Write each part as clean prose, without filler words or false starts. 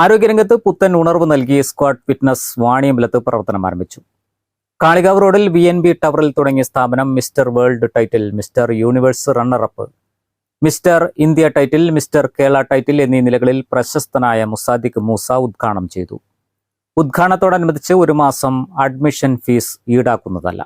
ആരോഗ്യരംഗത്ത് പുത്തൻ ഉണർവ് നൽകി സ്ക്വാഡ് ഫിറ്റ്നസ് വാണിയമ്പലത്ത് പ്രവർത്തനം ആരംഭിച്ചു. കാളികാവ് റോഡിൽ VNB ടവറിൽ തുടങ്ങിയ സ്ഥാപനം mister world title, mister universe runner-up, mister India title, mister Kerala title എന്നീ നിലകളിൽ പ്രശസ്തനായ മുസാദിഖ് മൂസ ഉദ്ഘാടനം ചെയ്തു. ഉദ്ഘാടനത്തോടനുബന്ധിച്ച് 1 മാസം അഡ്മിഷൻ ഫീസ് ഈടാക്കുന്നതല്ല.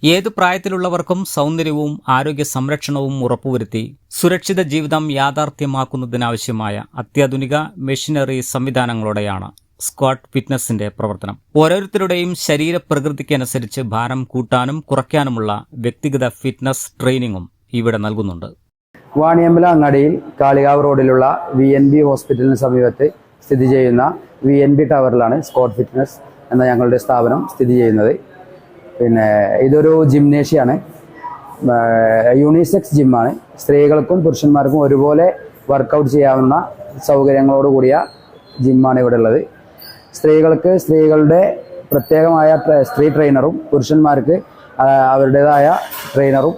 ഏതു പ്രായത്തിലുള്ളവർക്കും സൗന്ദര്യവും ആരോഗ്യ സംരക്ഷണവും ഉറപ്പുവരുത്തി സുരക്ഷിത ജീവിതം യാഥാർത്ഥ്യമാക്കുന്നതിനാവശ്യമായ അത്യാധുനിക മെഷീനറി സംവിധാനങ്ങളോടെയാണ് സ്ക്വാഡ് ഫിറ്റ്നസിന്റെ പ്രവർത്തനം. ഓരോരുത്തരുടെയും ശരീരപ്രകൃതിക്കനുസരിച്ച് ഭാരം കൂട്ടാനും കുറയ്ക്കാനുമുള്ള വ്യക്തിഗത ഫിറ്റ്നസ് ട്രെയിനിങ്ങും ഇവിടെ നൽകുന്നുണ്ട്. വാണിയമ്പലം അങ്ങാടിയിൽ കാളികാവ് റോഡിലുള്ള VNB ഹോസ്പിറ്റലിന് സമീപത്ത് സ്ഥിതി ചെയ്യുന്ന VNB ടവറിലാണ് സ്ക്വാഡ് ഫിറ്റ്നസ് എന്ന ഞങ്ങളുടെ സ്ഥാപനം സ്ഥിതി ചെയ്യുന്നത്. ഇതൊരു ജിംനേഷ്യാണ്, യൂണിസെക്സ് ജിമ്മാണ്. സ്ത്രീകൾക്കും പുരുഷന്മാർക്കും ഒരുപോലെ വർക്കൗട്ട് ചെയ്യാവുന്ന സൗകര്യങ്ങളോട് കൂടിയ ജിമ്മാണ് ഇവിടെ ഉള്ളത്. സ്ത്രീകൾക്ക് സ്ത്രീകളുടെ പ്രത്യേകമായ സ്ത്രീ ട്രെയിനറും പുരുഷന്മാർക്ക് അവരുടേതായ ട്രെയിനറും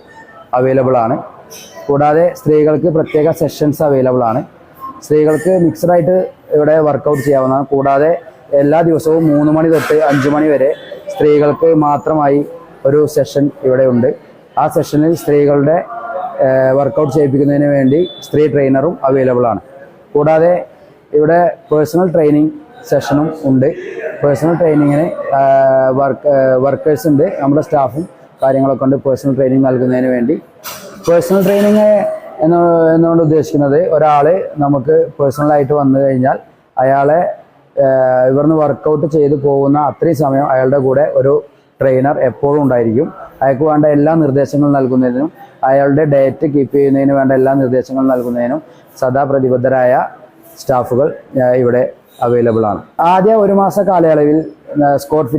അവൈലബിൾ ആണ്. കൂടാതെ സ്ത്രീകൾക്ക് പ്രത്യേക സെഷൻസ് അവൈലബിൾ ആണ്. സ്ത്രീകൾക്ക് മിക്സഡായിട്ട് ഇവിടെ വർക്കൗട്ട് ചെയ്യാവുന്നതാണ്. കൂടാതെ എല്ലാ ദിവസവും 3 മണി തൊട്ട് 5 മണി വരെ സ്ത്രീകൾക്ക് മാത്രമായി ഒരു സെഷൻ ഇവിടെ ഉണ്ട്. ആ സെഷനിൽ സ്ത്രീകളുടെ വർക്കൗട്ട് ചെയ്യിപ്പിക്കുന്നതിന് വേണ്ടി സ്ത്രീ ട്രെയിനറും അവൈലബിൾ ആണ്. കൂടാതെ ഇവിടെ പേഴ്സണൽ ട്രെയിനിങ് സെഷനും ഉണ്ട്. പേഴ്സണൽ ട്രെയിനിങ്ങിന് വർക്കേഴ്സ് ഉണ്ട്, നമ്മുടെ സ്റ്റാഫും കാര്യങ്ങളൊക്കെ ഉണ്ട് പേഴ്സണൽ ട്രെയിനിങ് നൽകുന്നതിന് വേണ്ടി. പേഴ്സണൽ ട്രെയിനിങ് എന്നുകൊണ്ട് ഉദ്ദേശിക്കുന്നത് ഒരാൾ നമുക്ക് പേഴ്സണലായിട്ട് വന്നു കഴിഞ്ഞാൽ അയാളെ ഇവിടുന്ന് വർക്കൗട്ട് ചെയ്ത് പോകുന്ന അത്രയും സമയം അയാളുടെ കൂടെ ഒരു ട്രെയിനർ എപ്പോഴും ഉണ്ടായിരിക്കും. അയാൾക്ക് വേണ്ട എല്ലാ നിർദ്ദേശങ്ങളും നൽകുന്നതിനും അയാളുടെ ഡയറ്റ് കീപ്പ് ചെയ്യുന്നതിന് വേണ്ട എല്ലാ നിർദ്ദേശങ്ങളും നൽകുന്നതിനും സദാ പ്രതിബദ്ധരായ സ്റ്റാഫുകൾ ഇവിടെ അവൈലബിൾ ആണ്. ആദ്യ 1 മാസ കാലയളവിൽ സ്ക്വാഡ്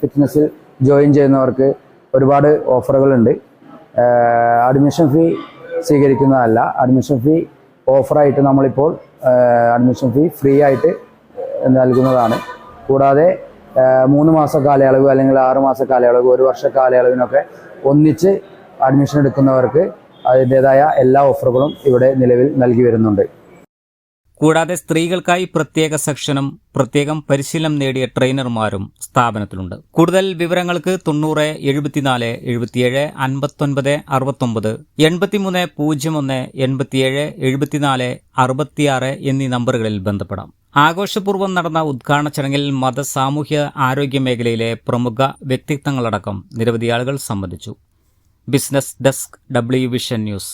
ഫിറ്റ്നസിൽ ജോയിൻ ചെയ്യുന്നവർക്ക് ഒരുപാട് ഓഫറുകളുണ്ട്. Admission fee സ്വീകരിക്കുന്നതല്ല. അഡ്മിഷൻ ഫീ ഓഫറായിട്ട് നമ്മളിപ്പോൾ അഡ്മിഷൻ ഫീ ഫ്രീ ആയിട്ട് നൽകുന്നതാണ്. കൂടാതെ 3 മാസ കാലയളവ് അല്ലെങ്കിൽ 6 മാസ കാലയളവ്, 1 വർഷ കാലയളവിനൊക്കെ ഒന്നിച്ച് അഡ്മിഷൻ എടുക്കുന്നവർക്ക് അതിൻ്റെതായ എല്ലാ ഓഫറുകളും ഇവിടെ നിലവിൽ നൽകി വരുന്നുണ്ട്. കൂടാതെ സ്ത്രീകൾക്കായി പ്രത്യേക സെക്ഷനും പ്രത്യേകം പരിശീലനം നേടിയ ട്രെയിനർമാരും സ്ഥാപനത്തിലുണ്ട്. കൂടുതൽ വിവരങ്ങൾക്ക് 90 74 77 59 69 83 01 87 74 66 എന്നീ നമ്പറുകളിൽ ബന്ധപ്പെടാം. ആഘോഷപൂർവ്വം നടന്ന ഉദ്ഘാടന ചടങ്ങിൽ മത സാമൂഹ്യ ആരോഗ്യ മേഖലയിലെ പ്രമുഖ വ്യക്തിത്വങ്ങളടക്കം നിരവധി ആളുകൾ സംബന്ധിച്ചു. Business desk, W vision news.